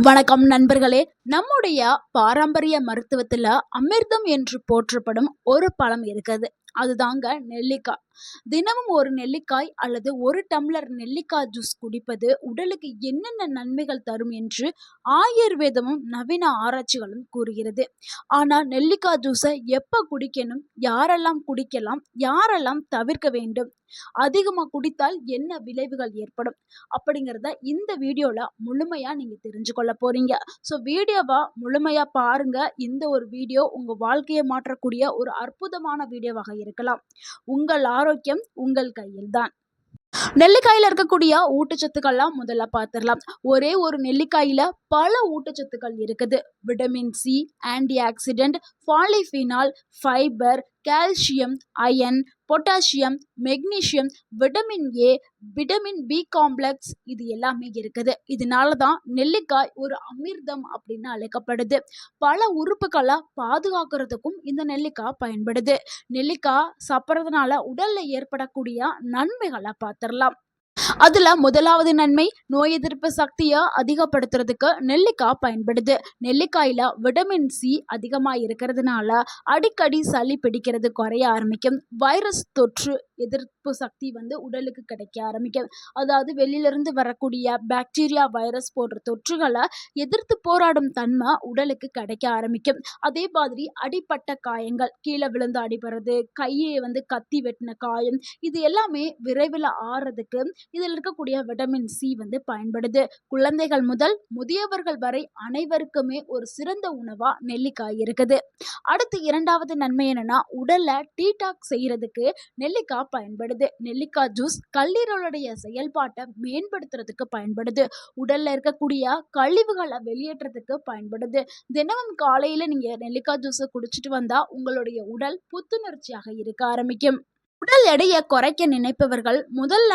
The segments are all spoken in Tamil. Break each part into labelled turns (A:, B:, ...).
A: வணக்கம் நண்பர்களே. நம்முடைய பாரம்பரிய மருத்துவத்துல அமிர்தம் என்று போற்றப்படும் ஒரு பழம் இருக்குது. அதுதாங்க நெல்லிக்காய். தினமும் ஒரு நெல்லிக்காய் அல்லது ஒரு டம்ளர் நெல்லிக்காய் ஜூஸ் குடிப்பது உடலுக்கு என்னென்ன நன்மைகள் தரும் என்று ஆயுர்வேதமும் நவீன ஆராய்ச்சிகளும் கூறுகிறது. ஆனா நெல்லிக்காய் ஜூஸை எப்ப குடிக்கணும், யாரெல்லாம் குடிக்கலாம், யாரெல்லாம் தவிர்க்க வேண்டும், அதிகமா குடித்தால் என்ன விளைவுகள் ஏற்படும் அப்படிங்கிறத இந்த வீடியோல முழுமையா நீங்க தெரிஞ்சு கொள்ள போறீங்க. ஸோ வீடியோவா முழுமையா பாருங்க. இந்த ஒரு வீடியோ உங்க வாழ்க்கையை மாற்றக்கூடிய ஒரு அற்புதமான வீடியோவாக இருக்கலாம். உங்கள் ஆரோக்கியம் உங்கள் கையில்தான். நெல்லிக்காயில இருக்கக்கூடிய ஊட்டச்சத்துக்கள்லாம் முதல்ல பார்த்துடலாம். ஒரே ஒரு நெல்லிக்காயில பல ஊட்டச்சத்துக்கள் இருக்குது. Vitamin C, antioxidant, polyphenol, fibre, calcium, iron, potassium, magnesium, vitamin A, vitamin B complex, இது எல்லாமே இருக்குது. இதனால தான் நெல்லிக்காய் ஒரு அமிர்தம் அப்படின்னு அழைக்கப்படுது. பல உறுப்புகளை பாதுகாக்கிறதுக்கும் இந்த நெல்லிக்காய் பயன்படுது. நெல்லிக்காய் சாப்பிட்றதுனால உடல்ல ஏற்படக்கூடிய நன்மைகளை பார்த்துடலாம். அதுல முதலாவது நன்மை, நோய் எதிர்ப்பு சக்தியை அதிகப்படுத்துறதுக்கு நெல்லிக்காய் பயன்படுது. நெல்லிக்காயில விட்டமின் சி அதிகமா இருக்கிறதுனால அடிக்கடி சளி பிடிக்கிறது குறைய ஆரம்பிக்கும். வைரஸ் தொற்று எதிர்ப்பு சக்தி உடலுக்கு கிடைக்க ஆரம்பிக்கும். அதாவது வெளியிலிருந்து வரக்கூடிய பாக்டீரியா, வைரஸ் போன்ற தொற்றுகளை எதிர்த்து போராடும் தன்மை உடலுக்கு கிடைக்க ஆரம்பிக்கும். அதே மாதிரி அடிப்பட்ட காயங்கள், கீழே விழுந்து அடிபடுறது, கையை கத்தி வெட்டின காயம், இது எல்லாமே விரைவில் ஆறதுக்கு இதில் இருக்கக்கூடிய விட்டமின் சி பயன்படுது. குழந்தைகள் முதல் முதியவர்கள் வரை அனைவருக்குமே ஒரு சிறந்த உணவா நெல்லிக்காய் இருக்குது. அடுத்து இரண்டாவது நன்மை என்னன்னா, உடல்ல டீடாக்ஸ் செய்யறதுக்கு நெல்லிக்காய் பயன்படுது. நெல்லிக்காய் ஜூஸ் கல்லீரலுடைய செயல்பாட்டை மேம்படுத்துறதுக்கு பயன்படுது. உடல்ல இருக்கக்கூடிய கழிவுகளை வெளியேற்றத்துக்கு பயன்படுது. தினமும் காலையில நீங்க நெல்லிக்காய் ஜூஸ் குடிச்சிட்டு வந்தா உங்களுடைய உடல் புத்துணர்ச்சியாக இருக்க ஆரம்பிக்கும். உடல் எடையை குறைக்க நினைப்பவர்கள் முதல்ல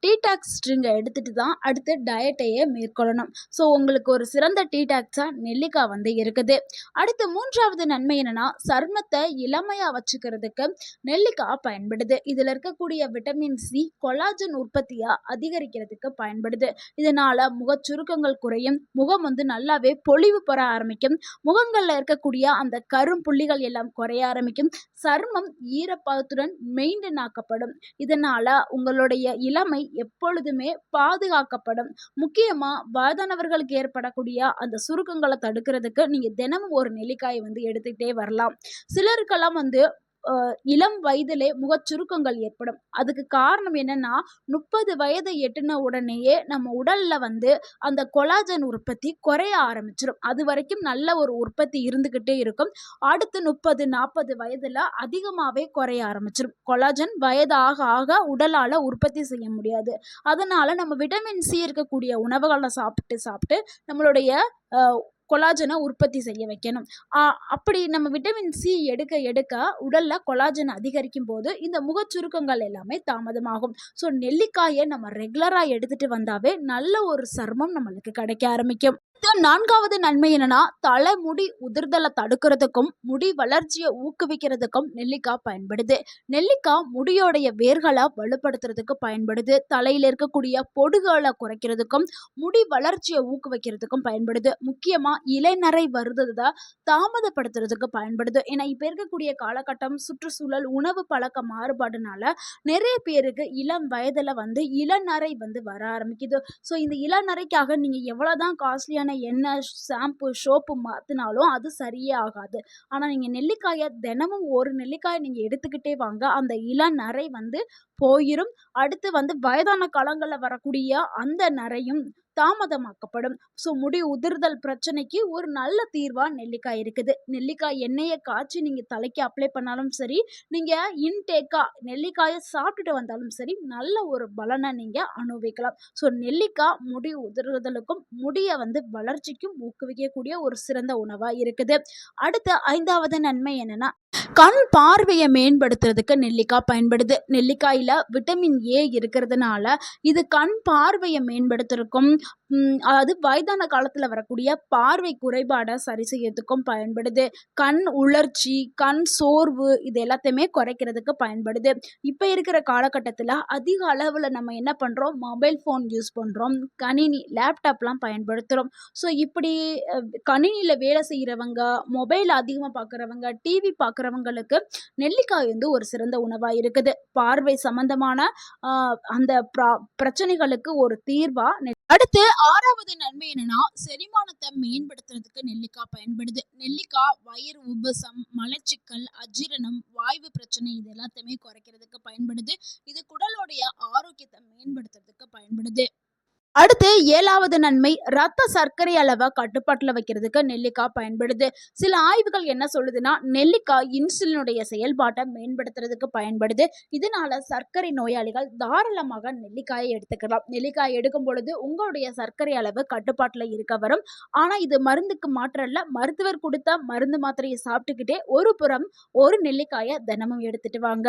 A: டீடாக்ஸ் ட்ரிங்கை எடுத்துட்டு தான் அடுத்து டயட்டையே மேற்கொள்ளணும். ஸோ உங்களுக்கு ஒரு சிறந்த டீடாக்ஸாக நெல்லிக்காய் இருக்குது. அடுத்து மூன்றாவது நன்மை என்னன்னா, சருமத்தை இளமையாக வச்சுக்கிறதுக்கு நெல்லிக்காய் பயன்படுது. இதில் இருக்கக்கூடிய விட்டமின் சி கொலாஜன் உற்பத்தியை அதிகரிக்கிறதுக்கு பயன்படுது. இதனால முகச்சுருக்கங்கள் குறையும். முகம் நல்லாவே பொலிவு பெற ஆரம்பிக்கும். முகங்களில் இருக்கக்கூடிய அந்த கரும்புள்ளிகள் எல்லாம் குறைய ஆரம்பிக்கும். சருமம் ஈரப்பதத்துடன் மெயின்டைன் ஆக்கப்படும். இதனால உங்களுடைய இளமை எப்பொழுதுமே பாதுகாக்கப்படும். முக்கியமா வயதானவர்களுக்கு ஏற்படக்கூடிய அந்த சுருக்கங்களை தடுக்கிறதுக்கு நீங்க தினமும் ஒரு நெல்லிக்காயை எடுத்துக்கிட்டே வரலாம். சிலருக்கெல்லாம் இளம் வயதிலே முகச்சுருக்கங்கள் ஏற்படும். அதுக்கு காரணம் என்னன்னா, 30 வயதை எட்டின உடனேயே நம்ம உடல்ல அந்த கொலாஜன் உற்பத்தி குறைய ஆரம்பிச்சிடும். அது வரைக்கும் நல்ல ஒரு உற்பத்தி இருந்துகிட்டே இருக்கும். அடுத்து 30-40 வயதுல அதிகமாவே குறைய ஆரம்பிச்சிடும். கொலாஜன் வயது ஆக ஆக உடலால உற்பத்தி செய்ய முடியாது. அதனால நம்ம விட்டமின் சி இருக்கக்கூடிய உணவுகளை சாப்பிட்டு நம்மளுடைய கொலாஜனை உற்பத்தி செய்ய வைக்கணும். அப்படி நம்ம விட்டமின் சி எடுக்க எடுக்க உடல்ல கொலாஜன் அதிகரிக்கும் போது இந்த முகச்சுருக்கங்கள் எல்லாமே தாமதமாகும். ஸோ நெல்லிக்காயை நம்ம ரெகுலரா எடுத்துட்டு வந்தாவே நல்ல ஒரு சருமம் நம்மளுக்கு கிடைக்க ஆரம்பிக்கும். நான்காவது நன்மை என்னன்னா, தலைமுடி உதிர்தலை தடுக்கிறதுக்கும் முடி வளர்ச்சியை ஊக்குவிக்கிறதுக்கும் நெல்லிக்காய் பயன்படுது. நெல்லிக்காய் முடியோடைய வேர்களை வலுப்படுத்துறதுக்கு பயன்படுது. தலையில இருக்கக்கூடிய பொடுகளை குறைக்கிறதுக்கும் முடி வளர்ச்சியை ஊக்குவிக்கிறதுக்கும் பயன்படுது. முக்கியமா இலைநரை வருவதை தாமதப்படுத்துறதுக்கு பயன்படுது. ஏன்னா இப்ப இருக்கக்கூடிய காலகட்டம், சுற்றுச்சூழல், உணவு பழக்க மாறுபாடுனால நிறைய பேருக்கு இளம் வயதுல இளநரை வர ஆரம்பிக்குது. ஸோ இந்த இளநரைக்காக நீங்க எவ்வளவுதான் காஸ்ட்லியான எண்ணெய், ஷாம்பு, சோப்பு மாத்தினாலும் அது சரியே ஆகாது. ஆனா நீங்க நெல்லிக்காயை தினமும் ஒரு நெல்லிக்காயை நீங்க எடுத்துக்கிட்டே வாங்க, அந்த இளநரை போயிரும். அடுத்து வயதான காலங்களில் வரக்கூடிய அந்த நரையும் தாமதமாக்கப்படும். ஸோ முடி உதிர்தல் பிரச்சனைக்கு ஒரு நல்ல தீர்வா நெல்லிக்காய் இருக்குது. நெல்லிக்காய் எண்ணெயை காய்ச்சி நீங்க தலைக்கு அப்ளை பண்ணாலும் சரி, நீங்க இன்டேக்கா நெல்லிக்காயை சாப்பிட்டுட்டு வந்தாலும் சரி, நல்ல ஒரு பலனை நீங்க அனுபவிக்கலாம். ஸோ நெல்லிக்காய் முடி உதிர்தலுக்கும் முடிய வளர்ச்சிக்கும் ஊக்குவிக்கக்கூடிய ஒரு சிறந்த உணவா இருக்குது. அடுத்த ஐந்தாவது நன்மை என்னன்னா, கண் பார்வையை மேம்படுத்துறதுக்கு நெல்லிக்காய் பயன்படுது. நெல்லிக்காயில விட்டமின் ஏ இருக்கிறதுனால இது கண் பார்வையை மேம்படுத்துறதுக்கும் அதாவது வயதான காலத்துல வரக்கூடிய பார்வை குறைபாட சரி செய்யறதுக்கும் பயன்படுது. கண் உளர்ச்சி, கண் சோர்வு இது எல்லாத்தையுமே குறைக்கிறதுக்கு பயன்படுது. இப்ப இருக்கிற காலகட்டத்துல அதிக அளவுல நம்ம என்ன பண்றோம்? மொபைல் ஃபோன் யூஸ் பண்றோம். கணினி, லேப்டாப்லாம் பயன்படுத்துறோம். ஸோ இப்படி அ கணினியில வேலை செய்றவங்க, மொபைல் அதிகமா பார்க்குறவங்க, டிவி பார்க்குறவங்களுக்கு நெல்லிக்காய் வந்து ஒரு சிறந்த உணவா இருக்குது. பார்வை சம்மந்தமான அ அந்த பிரச்சனைகளுக்கு ஒரு தீர்வா அடுத்து 6வது நன்மை என்னன்னா, செரிமானத்த மேம்படுத்துறதுக்கு நெல்லிக்காய் பயன்படுது. நெல்லிக்காய் வயிறு உபசம், மலச்சிக்கல், அஜீரணம், வாய்வு பிரச்சனை இது எல்லாத்தையுமே குறைக்கிறதுக்கு பயன்படுது. இது குடலுடைய ஆரோக்கியத்த மேம்படுத்துறதுக்கு பயன்படுது. அடுத்து 7வது நன்மை, ரத்த சர்க்கரை அளவ கட்டுப்பாட்டுல வைக்கிறதுக்கு நெல்லிக்காய் பயன்படுது. சில ஆய்வுகள் என்ன சொல்லுதுன்னா, நெல்லிக்காய் இன்சுலினுடைய செயல்பாட்ட மேம்படுத்துறதுக்கு பயன்படுது. இதனால சர்க்கரை நோயாளிகள் தாராளமாக நெல்லிக்காயை எடுத்துக்கலாம். நெல்லிக்காய் எடுக்கும் பொழுது உங்களுடைய சர்க்கரை அளவு கட்டுப்பாட்டுல இருக்க வரும். ஆனா இது மருந்துக்கு மாற்றல்ல. மருத்துவர் குடுத்த மருந்து மாத்திரையை சாப்பிட்டுக்கிட்டே ஒரு புறம் ஒரு நெல்லிக்காய தினமும் எடுத்துட்டு வாங்க.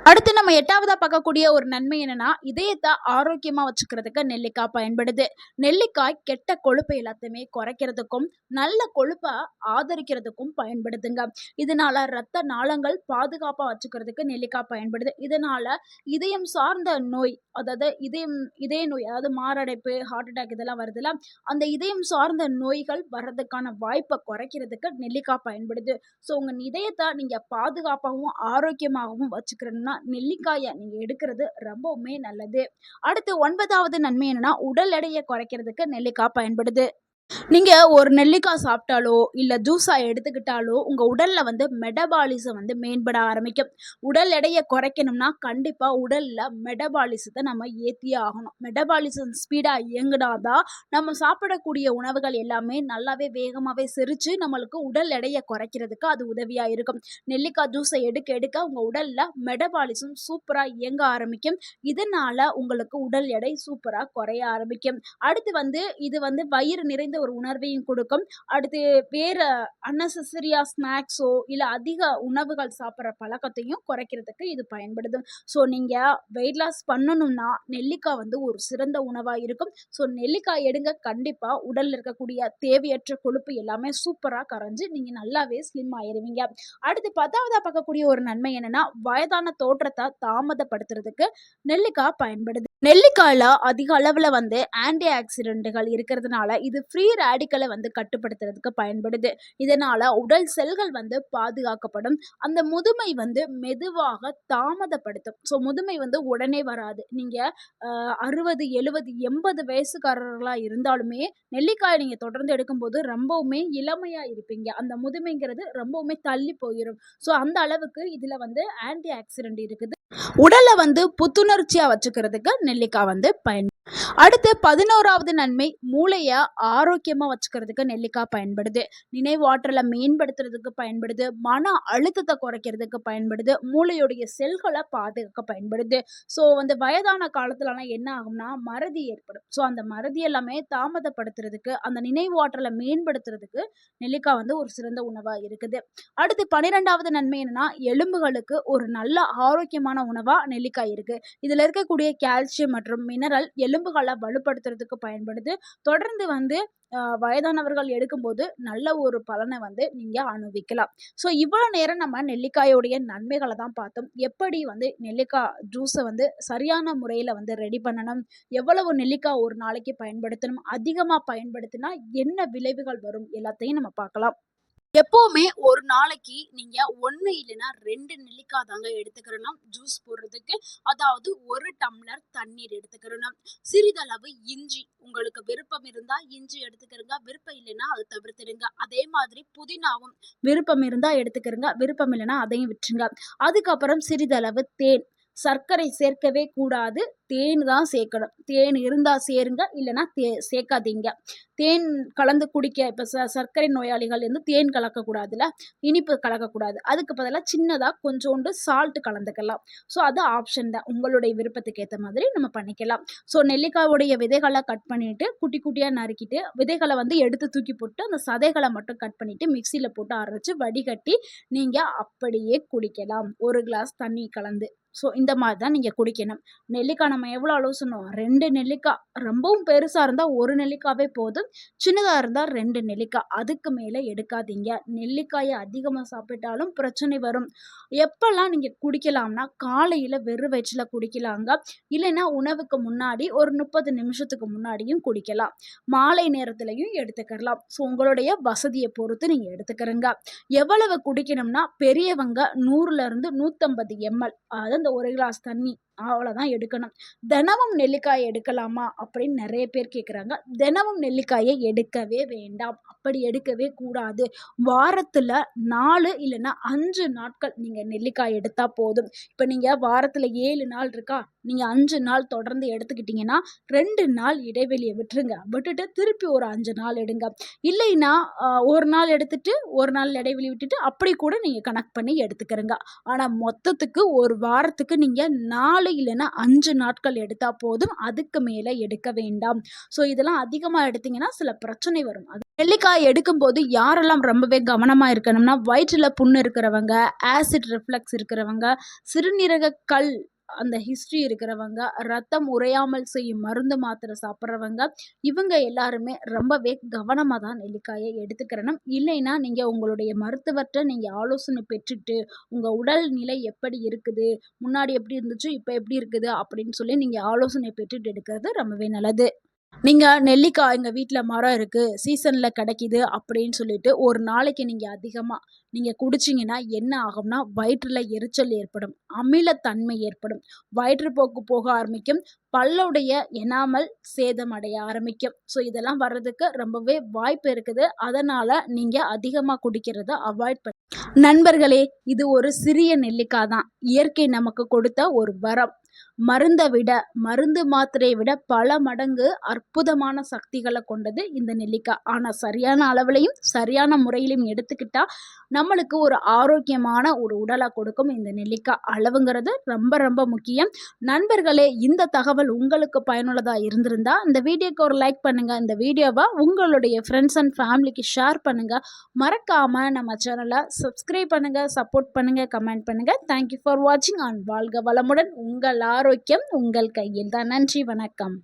A: அடுத்து நம்ம 8வதா பார்க்கக்கூடிய ஒரு நன்மை என்னன்னா, இதயத்த ஆரோக்கியமா வச்சுக்கிறதுக்கு நெல்லிக்காய் பயன்படுது. நெல்லிக்காய் கெட்ட கொழுப்பை எல்லாத்தையுமே குறைக்கிறதுக்கும், நல்ல கொழுப்ப ஆதரிக்கிறதுக்கும் பயன்படுதுங்க. இதனால ரத்த நாளங்கள் பாதுகாப்பா வச்சுக்கிறதுக்கு நெல்லிக்காய் பயன்படுது. இதனால இதயம் சார்ந்த நோய், அதாவது இதய நோய், அதாவது மாரடைப்பு, ஹார்ட் அட்டாக் இதெல்லாம் வருதுல்ல, அந்த இதயம் சார்ந்த நோய்கள் வர்றதுக்கான வாய்ப்ப குறைக்கிறதுக்கு நெல்லிக்காய் பயன்படுது. ஸோ உங்க இதயத்த நீங்க பாதுகாப்பாகவும், ஆரோக்கியமாகவும் வச்சுக்கிறணும்னா நெல்லிக்காய நீங்க எடுக்கிறது ரொம்பவுமே நல்லது. அடுத்து 9வது நன்மை என்னன்னா, உடல் எடையை குறைக்கிறதுக்கு நெல்லிக்காய் பயன்படுது. நீங்க ஒரு நெல்லிக்காய் சாப்பிட்டாலோ, இல்ல ஜூஸா எடுத்துக்கிட்டாலோ, உங்க உடல்ல வந்து மெட்டபாலிசம் வந்து மேம்பட ஆரம்பிக்கும். உடல் எடைய குறைக்கணும்னா, கண்டிப்பா உடல்ல மெட்டபாலிசத்த நம்ம ஏத்தியே ஆகணும். மெட்டபாலிசம் ஸ்பீடா இயங்குனா தான், நம்ம சாப்பிடக்கூடிய உணவுகள் எல்லாமே நல்லாவே வேகமாவே செரிச்சு, நம்மளுக்கு உடல் எடைய குறைக்கிறதுக்கு அது உதவியா இருக்கும். நெல்லிக்காய் ஜூஸ எடுக்க எடுக்க உங்க உடல்ல மெட்டபாலிசம் சூப்பரா இயங்க ஆரம்பிக்கும். இதனால உங்களுக்கு உடல் எடை சூப்பரா குறைய ஆரம்பிக்கும். அடுத்து வந்து இது வந்து வயிறு நிறைந்த ஒரு உணர்வையும் கொடுக்கும். அடுத்து வேற அன்னெசெசரியா ஸ்நாக்ஸோ இல்ல அதிக உணவுகள் சாப்பிடுற பழக்கத்தையும் குறைக்கிறதுக்கு இது பயன்படுது. ஸோ நீங்க வெயிட் லாஸ் பண்ணணும்னா நெல்லிக்காய் வந்து ஒரு சிறந்த உணவா இருக்கும். ஸோ நெல்லிக்காய் எடுங்க, கண்டிப்பா உடல்ல இருக்கக்கூடிய தேவையற்ற கொழுப்பு எல்லாமே சூப்பரா கரைஞ்சு நீங்க நல்லாவே ஸ்லிம் ஆயிருவீங்க. அடுத்து 10வதா பார்க்கக்கூடிய ஒரு நன்மை என்னன்னா, வயதான தோற்றத்தை தாமதப்படுத்துறதுக்கு நெல்லிக்காய் பயன்படுது. நெல்லிக்காயில அதிக அளவுல வந்து ஆன்டி ஆக்சிடென்ட்கள் இருக்கிறதுனால இது ஃப்ரீ ரேடிக்கலை வந்து கட்டுப்படுத்துறதுக்கு பயன்படுது. இதனால உடல் செல்கள் வந்து பாதுகாக்கப்படும். அந்த முதுமை வந்து மெதுவாக தாமதப்படுத்தும். ஸோ முதுமை வந்து உடனே வராது. நீங்க 60, 70, 80 வயசுக்காரர்களா இருந்தாலுமே நெல்லிக்காய் நீங்க தொடர்ந்து எடுக்கும்போது ரொம்பவுமே இளமையா இருப்பீங்க. அந்த முதுமைங்கிறது ரொம்பவுமே தள்ளி போயிரும். ஸோ அந்த அளவுக்கு இதுல வந்து ஆன்டி ஆக்சிடென்ட் இருக்குது. உடல வந்து புத்துணர்ச்சியா வச்சுக்கிறதுக்கு நெல்லிக்காய் வந்து அடுத்து 11வது நன்மை, மூளைய ஆரோக்கியமா வச்சுக்கிறதுக்கு நெல்லிக்காய் பயன்படுது. நினைவாற்றலை மேம்படுத்துறதுக்கு பயன்படுது. மன அழுத்தத்தை குறைக்கிறதுக்கு பயன்படுது. மூளையுடைய செல்களை பாதுகாக்க பயன்படுது. ஸோ வந்து வயதான காலத்துலலாம் என்ன ஆகும்னா மறதி ஏற்படும். ஸோ அந்த மறதி எல்லாமே தாமதப்படுத்துறதுக்கு, அந்த நினைவாற்றலை மேம்படுத்துறதுக்கு நெல்லிக்காய் வந்து ஒரு சிறந்த உணவா இருக்குது. அடுத்து 12வது நன்மை என்னன்னா, எலும்புகளுக்கு ஒரு நல்ல ஆரோக்கியமான உணவா நெல்லிக்காய் இருக்கு. இதுல இருக்கக்கூடிய கால்சியம் மற்றும் மினரல் எலும்புகளை வலுப்படுத்துறதுக்கு பயன்படுது. தொடர்ந்து வந்து வயதானவர்கள் எடுக்கும்போது நல்ல ஒரு பலனை வந்து நீங்க அனுபவிக்கலாம். ஸோ இவ்வளோ நேரம் நம்ம நெல்லிக்காயோடைய நன்மைகளை தான் பார்த்தோம். எப்படி வந்து நெல்லிக்காய் ஜூஸை வந்து சரியான முறையில் வந்து ரெடி பண்ணணும், எவ்வளவு நெல்லிக்காய் ஒரு நாளைக்கு பயன்படுத்தணும், அதிகமாக பயன்படுத்தினா என்ன விளைவுகள் வரும் எல்லாத்தையும் நம்ம பார்க்கலாம். எப்பவுமே ஒரு நாளைக்கு நீங்க 1 இல்லைன்னா 2 நெல்லிக்காய் தாங்க எடுத்துக்கிறணும் ஜூஸ் போடுறதுக்கு. அதாவது 1 டம்ளர் தண்ணீர் எடுத்துக்கிறணும். சிறிதளவு இஞ்சி, உங்களுக்கு விருப்பம் இருந்தா இஞ்சி எடுத்துக்கிறங்க, விருப்பம் இல்லைன்னா அதை தவிர்த்துடுங்க. அதே மாதிரி புதினாவும் விருப்பம் இருந்தா எடுத்துக்கிறங்க, விருப்பம் இல்லைன்னா அதையும் விட்டுருங்க. அதுக்கப்புறம் சிறிதளவு தேன். சர்க்கரை சேர்க்கவே கூடாது, தேன் தான் சேர்க்கணும். தேன் இருந்தா சேருங்க, இல்லைன்னா சேர்க்காதீங்க. தேன் கலந்து குடிக்க இப்போ சர்க்கரை நோயாளிகள் வந்து தேன் கலக்கக்கூடாதுல, இனிப்பு கலக்கக்கூடாது. அதுக்கு பதிலாக சின்னதாக கொஞ்சோண்டு சால்ட் கலந்துக்கலாம். ஸோ அது ஆப்ஷன் தான், உங்களுடைய விருப்பத்துக்கு ஏற்ற மாதிரி நம்ம பண்ணிக்கலாம். ஸோ நெல்லிக்காயோடைய விதைகளை கட் பண்ணிட்டு குட்டி குட்டியாக நறுக்கிட்டு விதைகளை வந்து எடுத்து தூக்கி போட்டு அந்த சதைகளை மட்டும் கட் பண்ணிட்டு மிக்சியில் போட்டு அரைச்சி வடிகட்டி நீங்கள் அப்படியே குடிக்கலாம், 1 கிளாஸ் தண்ணி கலந்து. ஸோ இந்த மாதிரி தான் நீங்கள் குடிக்கணும். நெல்லிக்காய் நம்ம நம்ம எவ்வளோ அளவு சொன்னோம்? 2 நெல்லிக்காய். ரொம்பவும் பெருசா இருந்தா 1 நெல்லிக்காவே போதும். சின்னதா இருந்தா 2 நெல்லிக்காய். அதுக்கு மேல எடுக்காதீங்க. நெல்லிக்காய அதிகமா சாப்பிட்டாலும் பிரச்சனை வரும். எப்பல்லாம் நீங்க குடிக்கலாம்னா, காலையில வெறும் வயிற்றுல குடிக்கலாங்க. இல்லைன்னா உணவுக்கு முன்னாடி ஒரு 30 நிமிஷத்துக்கு முன்னாடியும் குடிக்கலாம். மாலை நேரத்திலயும் எடுத்துக்கலாம். ஸோ உங்களுடைய வசதிய பொறுத்து நீங்க எடுத்துக்கிறங்க. எவ்வளவு குடிக்கணும்னா, பெரியவங்க 100ல இருந்து 150 எம்எல், அதாவது அந்த 1 கிளாஸ் தண்ணி அவ்வளோதான் எடுக்கணும். தினமும் நெல்லிக்காய் எடுக்கலாமா அப்படின்னு நிறைய பேர் கேட்குறாங்க. தினமும் நெல்லிக்காயை எடுக்கவே வேண்டாம். அப்படி எடுக்கவே கூடாது. வாரத்துல 4 இல்லைன்னா 5 நாட்கள் நீங்க நெல்லிக்காய் எடுத்தா போதும். இப்போ நீங்க வாரத்துல 7 நாள் இருக்கா, நீங்க 5 நாள் தொடர்ந்து எடுத்துக்கிட்டீங்கன்னா 2 நாள் இடைவெளியை விட்டுருங்க. விட்டுட்டு திருப்பி ஒரு 5 நாள் எடுங்க. இல்லைன்னா 1 நாள் எடுத்துட்டு 1 நாள் இடைவெளி விட்டுட்டு அப்படி கூட நீங்க கணக்கு பண்ணி எடுத்துக்கிறங்க. ஆனா மொத்தத்துக்கு ஒரு வாரத்துக்கு நீங்க 4 இல்லைன்னா 5 நாட்கள் எடுத்தா போதும். அதுக்கு மேல எடுக்க வேண்டாம். ஸோ இதெல்லாம் அதிகமா எடுத்தீங்கன்னா சில பிரச்சனை வரும். அது நெல்லிக்காய் எடுக்கும்போது யாரெல்லாம் ரொம்பவே கவனமா இருக்கணும்னா, வயிற்றுல புண்ணு இருக்கிறவங்க, ஆசிட் ரிஃப்ளக்ஸ் இருக்கிறவங்க, சிறுநீரக கல் அந்த ஹிஸ்ட்ரி இருக்கிறவங்க, ரத்தம் உறையாமல் செய்யும் மருந்து மாத்திரை சாப்பிட்றவங்க, இவங்க எல்லாருமே ரொம்பவே கவனமா தான் நெல்லிக்காயை எடுத்துக்கிறணும். இல்லைன்னா நீங்க உங்களுடைய மருத்துவர்ட்ட நீங்க ஆலோசனை பெற்றுட்டு, உங்க உடல் நிலை எப்படி இருக்குது, முன்னாடி எப்படி இருந்துச்சு, இப்ப எப்படி இருக்குது அப்படின்னு சொல்லி நீங்க ஆலோசனை பெற்றுட்டு எடுக்கிறது ரொம்பவே நல்லது. நீங்க நெல்லிக்காய் எங்க வீட்ல மரம் இருக்கு, சீசன்ல கிடைக்குது அப்படின்னு சொல்லிட்டு ஒரு நாளைக்கு நீங்க அதிகமா நீங்க குடிச்சீங்கன்னா என்ன ஆகும்னா, வயிற்றுல எரிச்சல் ஏற்படும், அமிலத்தன்மை ஏற்படும், வயிற்றுப்போக்கு போக ஆரம்பிக்கும், பல்லுடைய எனாமல் சேதம் அடைய ஆரம்பிக்கும். ஸோ இதெல்லாம் வர்றதுக்கு ரொம்பவே வாய்ப்பு இருக்குது. அதனால நீங்க அதிகமா குடிக்கிறத அவாய்ட் பண்ணி நண்பர்களே, இது ஒரு சிறிய நெல்லிக்காய் தான். இயற்கை நமக்கு கொடுத்த ஒரு வரம். மருந்த விட, மருந்து மாத்திரையை விட பல மடங்கு அற்புதமான சக்திகளை கொண்டது இந்த நெல்லிக்காய். ஆனா சரியான அளவுலையும் சரியான முறையிலும் எடுத்துக்கிட்டா நம்மளுக்கு ஒரு ஆரோக்கியமான ஒரு உடலை கொடுக்கும் இந்த நெல்லிக்காய். அளவுங்கிறது ரொம்ப ரொம்ப முக்கியம். நண்பர்களே, இந்த தகவல் உங்களுக்கு பயனுள்ளதா இருந்திருந்தா இந்த வீடியோக்கு ஒரு லைக் பண்ணுங்க. இந்த வீடியோவை உங்களுடைய ஃப்ரெண்ட்ஸ் அண்ட் ஃபேமிலிக்கு ஷேர் பண்ணுங்க. மறக்காம நம்ம சேனலை சப்ஸ்கிரைப் பண்ணுங்க, சப்போர்ட் பண்ணுங்க, கமெண்ட் பண்ணுங்க. தேங்க்யூ ஃபார் வாட்சிங் அண்ட் வாழ்க வளமுடன். உங்கள் ஆரோக்கியம் உங்கள் கையில் தான். நன்றி, வணக்கம்.